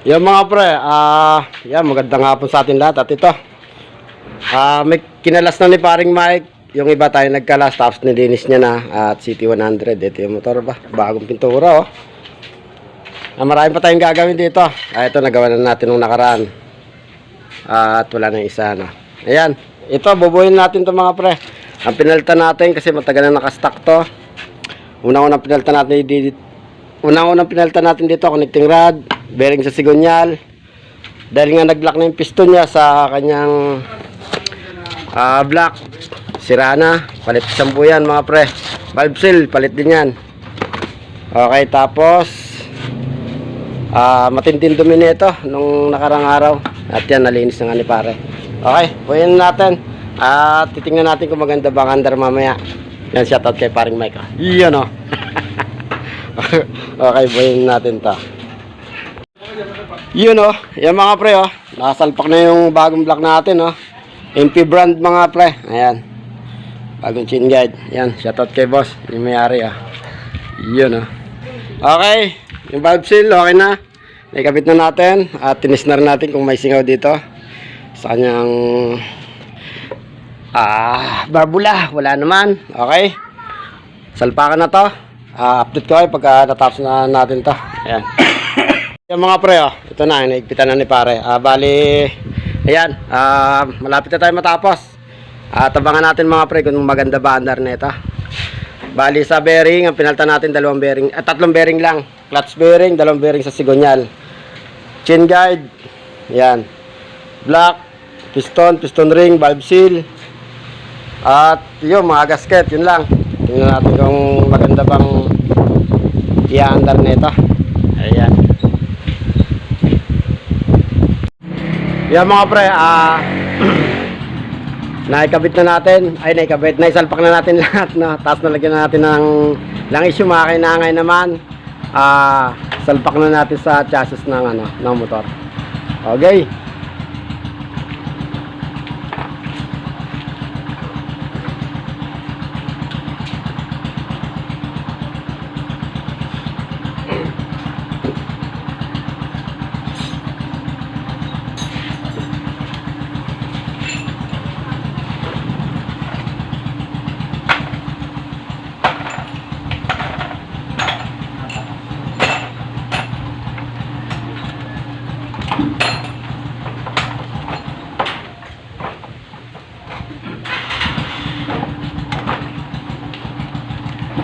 Yan mga pre, yan magandang hapon sa atin lahat. At ito, may kinalas na ni paring Mike. Yung iba tayo nagkalas, tapos nilinis niya na. At CT100, ito yung motor ba, bagong pintura oh. Marami pa tayong gagawin dito. Ito nagawa na natin nung nakaraan. At wala na isa na. Ayan, ito bubuhin natin to mga pre. Ang pinalitan natin kasi matagal na nakastock to. Unang-unang pinalitan natin dito, connecting rod, bearing sa sigonyal. Dahil nga nag-lock na yung piston niya sa kanyang block, sira na. Palit shampoo yan mga pre. Valve seal, palit din yan. Okay, tapos matinding dumi nito nung nakarang araw. At yan, nalinis na nga ni pare. Okay, buhayin natin. At titingnan natin kung maganda bang andar mamaya. Yan, shoutout kay paring Mike. Iyan o. Okay, buhayin natin to. Yun o, yan mga pre o. Nakasalpak na yung bagong block natin o. MP brand mga pre. Ayan, bagong chin guide. Yan, shoutout kay boss, yung may-ari o. Yun o. Okay, yung valve seal okay na. Naikabit na natin. At tinis na rin natin kung may singaw dito sa kanyang barbula. Wala naman. Okay, salpakan na to. Update ko ay pagka natapos na natin to. Ayan. Yung mga pre oh, ito na, naigpitan na ni pare. Bali, ayan, malapit na tayo matapos. Tabangan natin mga pre kung maganda ba andar na ito. Bali sa bearing, ang pinalta natin tatlong bearing lang. Clutch bearing, dalawang bearing sa sigonyal. Chain guide, ayan. Block, piston ring, valve seal. At yun, mga gasket, yun lang. Tingnan natin kung maganda bang i-andar na ito. Ayan. Yan mga pre, naikabit na natin, naisalpak na natin lahat, no? Tapos nalagyan na natin ng langis yung mga kailangan naman. Salpak na natin sa chassis ng, ng motor. Okay.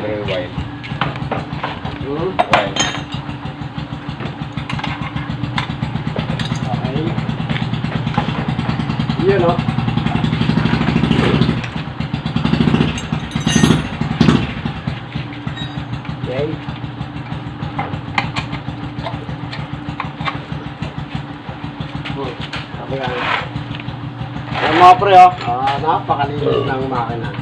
Very wide. Wide. Okay. Yun o. Okay. Ayan mga pre o, napakalinis ng makina.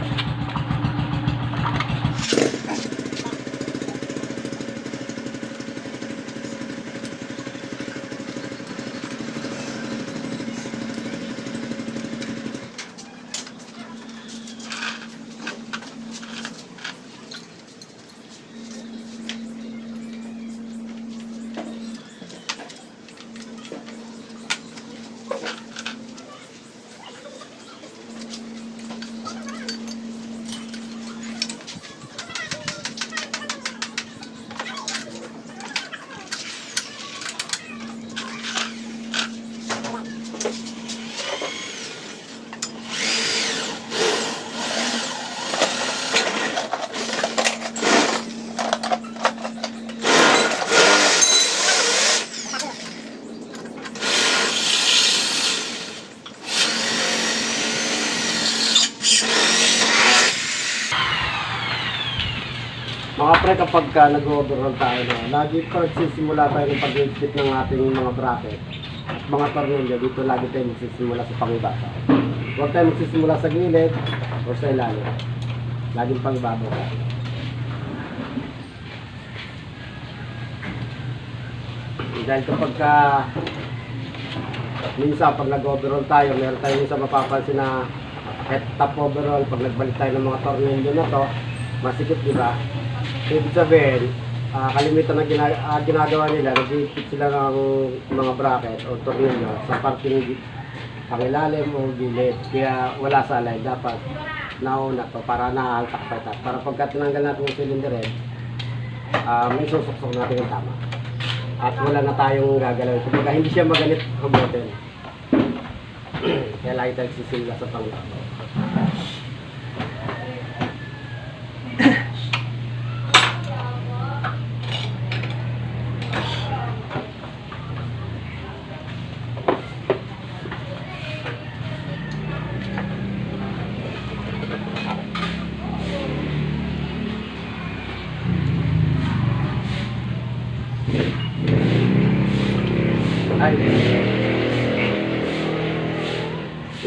Mga pre, kapag nag-overhaul tayo, lagi pa nagsisimula tayo ng pag-fit ng ating mga bracket at mga tornilyo. Dito lagi tayo magsisimula sa pangibasa. Huwag tayo magsisimula sa gilid o sa ilalim. Laging pangibabaw tayo. Dahil kapag minsan pag nag-overhaul tayo, meron tayo minsan mapapansin na head top overhaul. Pag nagbalik tayo ng mga tornilyo na to, masikip, di ba? Ibig sabihin, kalimitan na ginagawa nila, nag-fit sila ng mga bracket o tornilyo sa parting pangilalim o gilid. Kaya wala salay, dapat nauna to para nahaltak pa ito. Para pagka tinanggal natin yung cylinder head, may susuksok natin yung tama. At wala na tayong gagalaw. Kumbaga hindi siya maganit ang model. Kaya lagi tayo sisila sa panglabaw. Ay.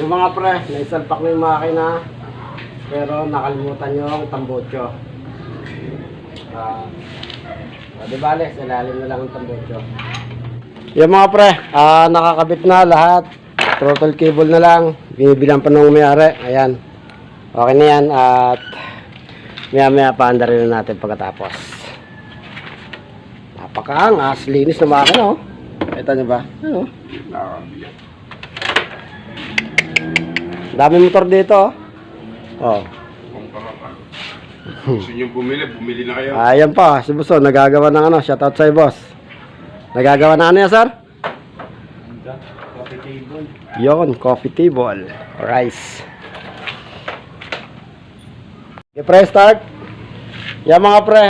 Yung mga pre, naisalpak na yung makina pero nakalimutan yung tambotso. Di bale, sa ilalim na lang ang tambotso. Yung mga pre, nakakabit na lahat. Throttle cable na lang. Binibilang pa nung may-ari. Ayan. Okay na yan at maya-maya paanda rin natin pagkatapos. Napakaangas, linis na makina oh. Ito nyo ba? Ano? Dami motor dito oh. Gusto nyo bumili na kayo. Ayan pa, si Buso, nagagawa ng ano, shoutout sa'yo boss. Nagagawa na ano yan sir? Coffee table. Yon, coffee table. Rice. Okay pre, start. Yan mga pre,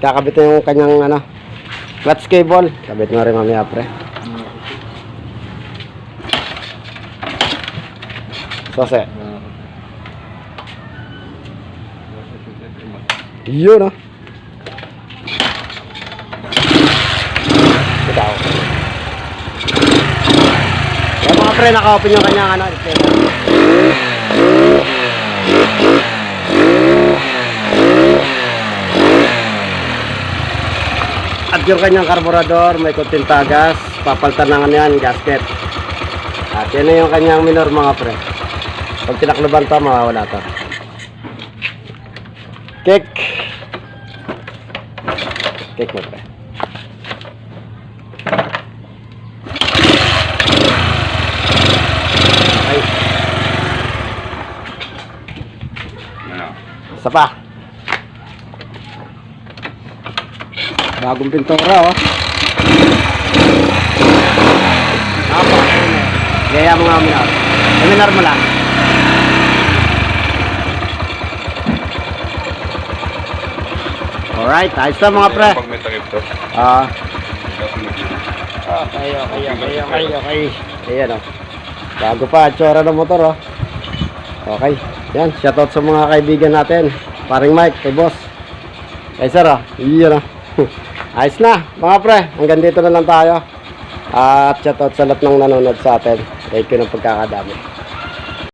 kakabit na yung kanyang ano, clutch cable. Kabit na rin mamaya pre. Sose. Yun oh. Ikaw. Yan mga pre, naka-open yung kanyang ano, at yung kanyang karburador, may konting tagas, papalitan na nga yan, gasket. At yan na yung kanyang minor mga pre. Pag tinakluban to, mawawala to. Kick. Kick mo pre. Ay. Ano? Isa pa. Bagong pintura oh. Apa? Gaya mo nga minor. Minor mo lang. Alright, ayos na mga pre. Pag may takip to. Okay. Ayan o. Bago pa, tsura ng motor o. Okay. Yan, shoutout sa mga kaibigan natin. Paring Mike, kay boss. Kay sir o. Iyan o. Ayos na, mga pre. Hanggang dito na lang tayo. At shoutout sa lahat ng nanonood sa atin. Thank you ng pagkakadami.